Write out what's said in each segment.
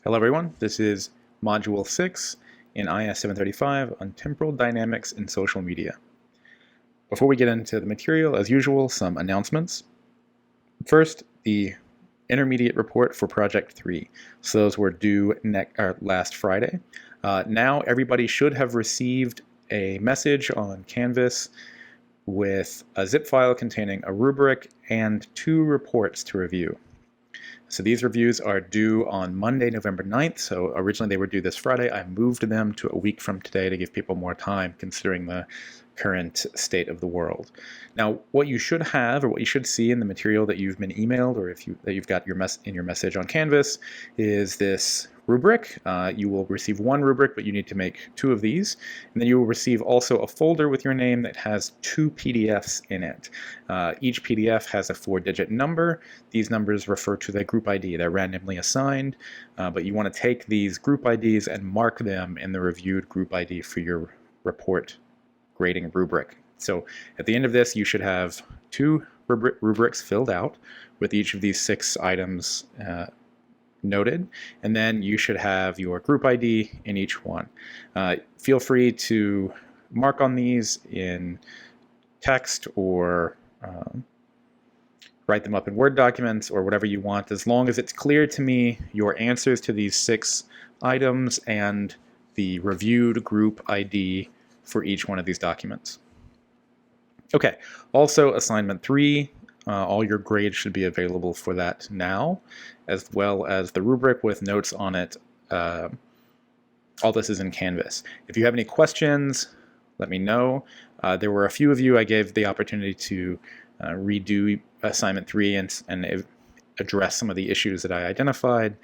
Hello everyone, this is Module 6 in IS735 on Temporal Dynamics in Social Media. Before we get into the material, as usual, some announcements. First, the intermediate report for Project 3. So those were due last Friday. Now everybody should have received a message on Canvas with a zip file containing a rubric and 2 reports to review. So these reviews are due on Monday, November 9th. So originally they were due this Friday. I moved them to a week from today to give people more time considering the current state of the world. Now, what you should have, or what you should see in the material that you've been emailed, or that you've got in your message on Canvas, is this rubric. You will receive one rubric, but you need to make 2 of these. And then you will receive also a folder with your name that has 2 PDFs in it. Each PDF has a 4-digit number. These numbers refer to the group ID. They're randomly assigned, but you want to take these group IDs and mark them in the reviewed group ID for your report grading rubric. So at the end of this, you should have 2 rubrics filled out with each of these 6 items noted, and then you should have your group ID in each one. Feel free to mark on these in text or write them up in Word documents or whatever you want, as long as it's clear to me your answers to these 6 items and the reviewed group ID for each one of these documents. Okay, also assignment 3, all your grades should be available for that now, as well as the rubric with notes on it. All this is in Canvas. If you have any questions, let me know. There were a few of you I gave the opportunity to redo assignment 3 and address some of the issues that I identified.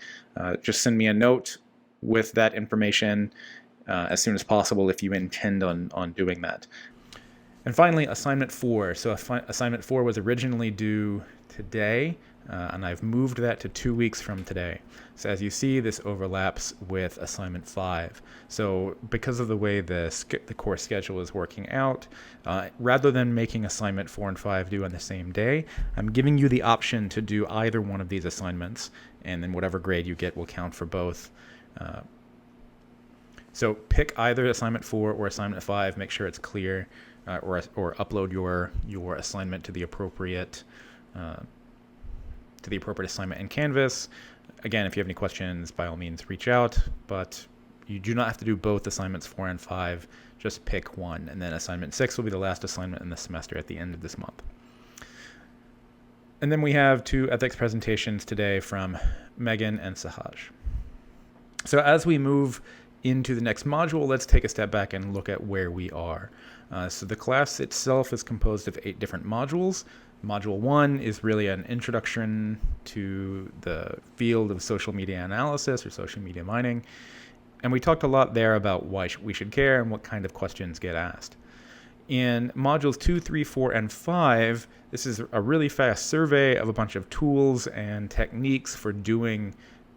Just send me a note with that information as soon as possible if you intend on doing that. And finally, assignment 4. So assignment 4 was originally due today, and I've moved that to 2 weeks from today. So as you see, this overlaps with assignment 5. So because of the way the course schedule is working out, rather than making assignment 4 and 5 due on the same day, I'm giving you the option to do either one of these assignments, and then whatever grade you get will count for both. So pick either assignment 4 or assignment 5. Make sure it's clear, or upload your assignment to the appropriate assignment in Canvas. Again, if you have any questions, by all means, reach out. But you do not have to do both assignments 4 and 5. Just pick one, and then assignment 6 will be the last assignment in the semester at the end of this month. And then we have 2 ethics presentations today from Megan and Sahaj. So as we move into the next module, let's take a step back and look at where we are. So the class itself is composed of 8 different modules. Module 1 is really an introduction to the field of social media analysis or social media mining. And we talked a lot there about why we should care and what kind of questions get asked. In modules 2, 3, 4, and 5, this is a really fast survey of a bunch of tools and techniques for doing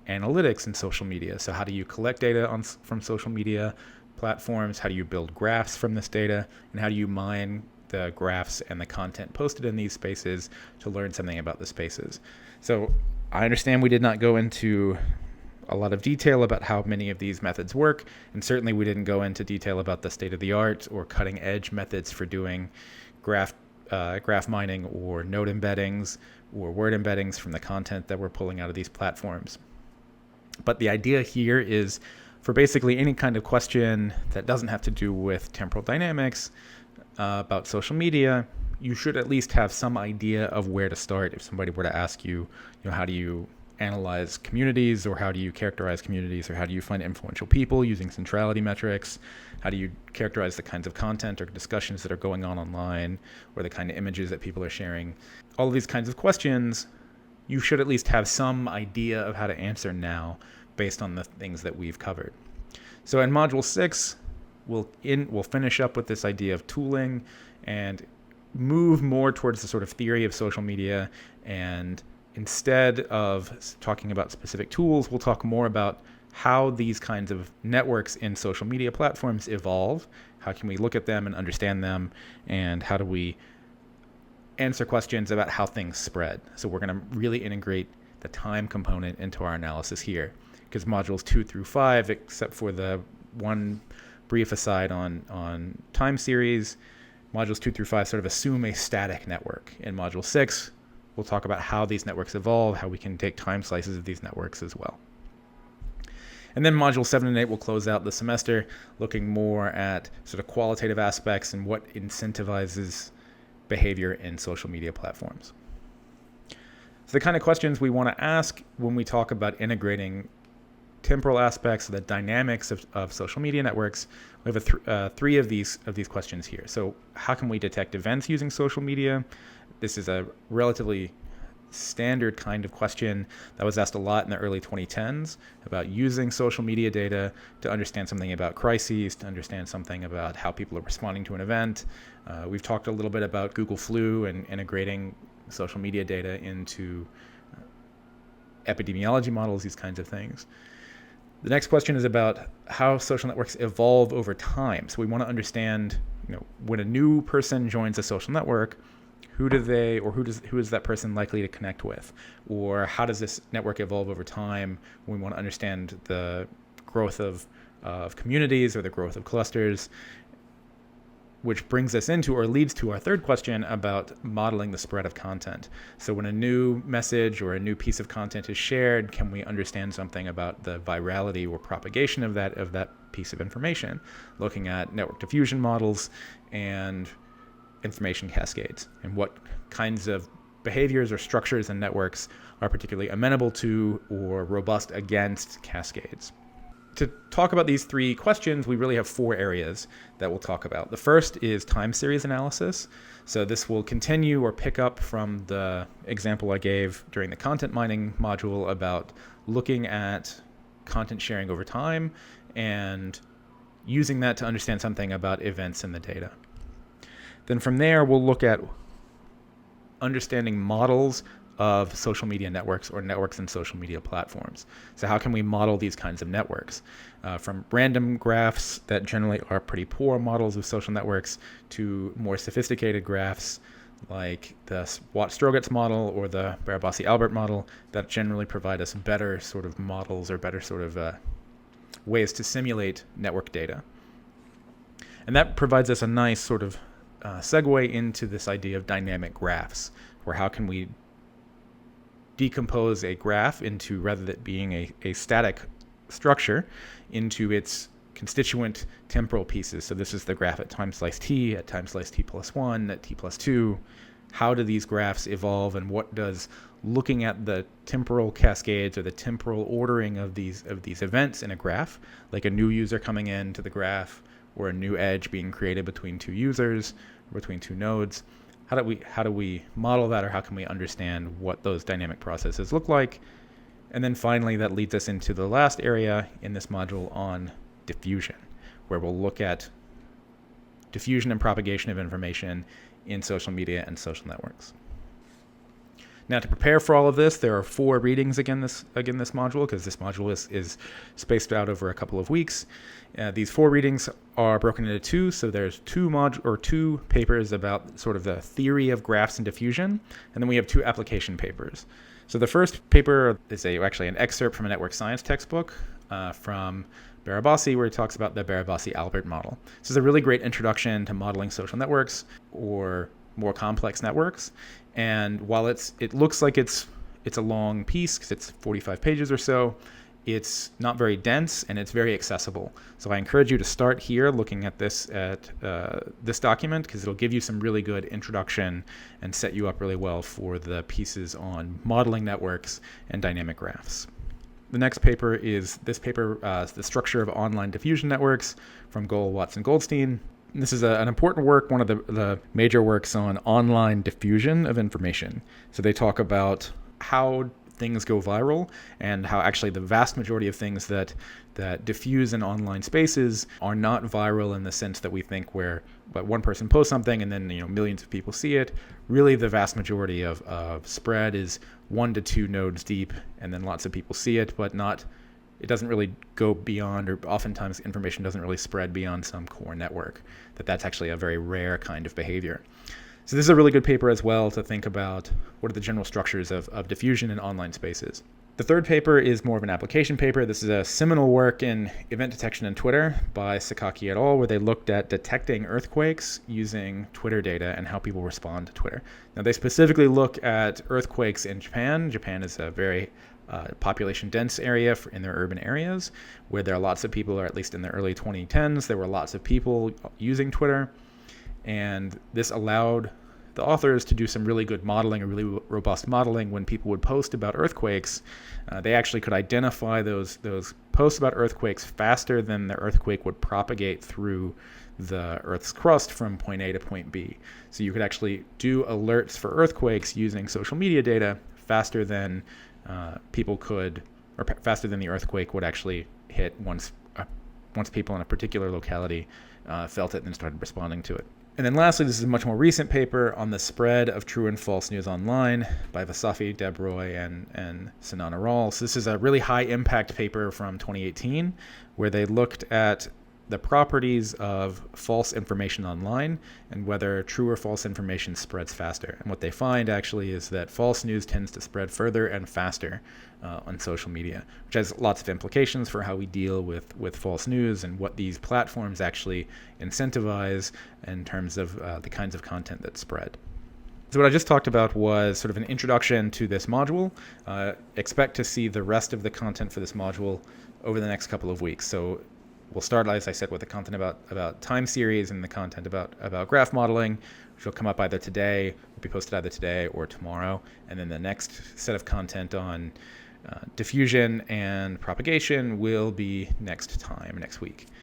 analytics in social media. So how do you collect data from social media platforms? How do you build graphs from this data? And how do you mine the graphs and the content posted in these spaces to learn something about the spaces? So I understand we did not go into a lot of detail about how many of these methods work, and certainly we didn't go into detail about the state of the art or cutting edge methods for doing graph mining or node embeddings or word embeddings from the content that we're pulling out of these platforms. But the idea here is for basically any kind of question that doesn't have to do with temporal dynamics about social media, you should at least have some idea of where to start. If somebody were to ask you, how do you analyze communities, or how do you characterize communities, or how do you find influential people using centrality metrics? How do you characterize the kinds of content or discussions that are going on online, or the kind of images that people are sharing? All of these kinds of questions, you should at least have some idea of how to answer now based on the things that we've covered. So in Module 6, we'll finish up with this idea of tooling and move more towards the sort of theory of social media. And instead of talking about specific tools, we'll talk more about how these kinds of networks in social media platforms evolve. How can we look at them and understand them? And how do we answer questions about how things spread? So we're going to really integrate the time component into our analysis here. because modules 2 through 5, except for the one brief aside on time series, modules 2 through 5 sort of assume a static network. In module 6, we'll talk about how these networks evolve, how we can take time slices of these networks as well. And then module 7 and 8 will close out the semester looking more at sort of qualitative aspects and what incentivizes behavior in social media platforms. So the kind of questions we want to ask when we talk about integrating temporal aspects, the dynamics of social media networks, we have three of these questions here. So how can we detect events using social media? This is a relatively standard kind of question that was asked a lot in the early 2010s about using social media data to understand something about crises, to understand something about how people are responding to an event. We've talked a little bit about Google Flu and integrating social media data into epidemiology models, these kinds of things. The next question is about how social networks evolve over time. So we want to understand, when a new person joins a social network, who is that person likely to connect with? Or how does this network evolve over time? We want to understand the growth of communities or the growth of clusters, which brings us into or leads to our third question about modeling the spread of content. So when a new message or a new piece of content is shared, can we understand something about the virality or propagation of that piece of information, looking at network diffusion models and information cascades, and what kinds of behaviors or structures and networks are particularly amenable to or robust against cascades. To talk about these three questions, we really have four areas that we'll talk about. The first is time series analysis. So this will continue or pick up from the example I gave during the content mining module about looking at content sharing over time and using that to understand something about events in the data. Then from there, we'll look at understanding models of social media networks or networks and social media platforms. So how can we model these kinds of networks? From random graphs that generally are pretty poor models of social networks to more sophisticated graphs like the Watt-Strogatz model or the Barabasi-Albert model that generally provide us better sort of models or better sort of ways to simulate network data. And that provides us a nice sort of segue into this idea of dynamic graphs, where how can we decompose a graph into, rather than being a static structure, into its constituent temporal pieces. So this is the graph at time slice t, at time slice t plus 1, at t plus 2. How do these graphs evolve, and what does looking at the temporal cascades or the temporal ordering of these events in a graph, like a new user coming into the graph or a new edge being created between two users, or between two nodes, how do we model that, or how can we understand what those dynamic processes look like? And then finally, that leads us into the last area in this module on diffusion, where we'll look at diffusion and propagation of information in social media and social networks. Now, to prepare for all of this, there are 4 readings again this module, because this module is spaced out over a couple of weeks. These 4 readings are broken into 2, so there's 2 papers about sort of the theory of graphs and diffusion, and then we have 2 application papers. So the first paper is actually an excerpt from a network science textbook from Barabasi, where he talks about the Barabasi-Albert model. This is a really great introduction to modeling social networks or more complex networks. And while it looks like it's a long piece, because it's 45 pages or so, it's not very dense and it's very accessible. So I encourage you to start here looking at this document, because it'll give you some really good introduction and set you up really well for the pieces on modeling networks and dynamic graphs. The next paper is this paper, The Structure of Online Diffusion Networks, from Goel, Watson, Goldstein. This is an important work, one of the major works on online diffusion of information. So they talk about how things go viral and how actually the vast majority of things that diffuse in online spaces are not viral in the sense that we think, where one person posts something and then millions of people see it. Really, the vast majority of spread is 1 to 2 nodes deep, and then lots of people see it, but it doesn't really go beyond, or oftentimes information doesn't really spread beyond some core network. That's actually a very rare kind of behavior. So this is a really good paper as well to think about what are the general structures of diffusion in online spaces. The third paper is more of an application paper. This is a seminal work in event detection in Twitter by Sakaki et al., where they looked at detecting earthquakes using Twitter data and how people respond to Twitter. Now, they specifically look at earthquakes in Japan. Japan is a very population-dense area in their urban areas, where there are lots of people, or at least in the early 2010s, there were lots of people using Twitter. And this allowed the authors to do some really good modeling, or really robust modeling. When people would post about earthquakes, they actually could identify those posts about earthquakes faster than the earthquake would propagate through the Earth's crust from point A to point B. So you could actually do alerts for earthquakes using social media data faster than people could, or faster than the earthquake would actually hit once people in a particular locality felt it and started responding to it. And then lastly, this is a much more recent paper on the spread of true and false news online by Vasafi, Debroy, and Sinan Aral. So this is a really high impact paper from 2018, where they looked at the properties of false information online and whether true or false information spreads faster. And what they find actually is that false news tends to spread further and faster on social media, which has lots of implications for how we deal with false news and what these platforms actually incentivize in terms of the kinds of content that spread. So what I just talked about was sort of an introduction to this module. Expect to see the rest of the content for this module over the next couple of weeks. So we'll start, as I said, with the content about time series and the content about graph modeling, which will come up either today, will be posted either today or tomorrow. And then the next set of content on diffusion and propagation will be next week.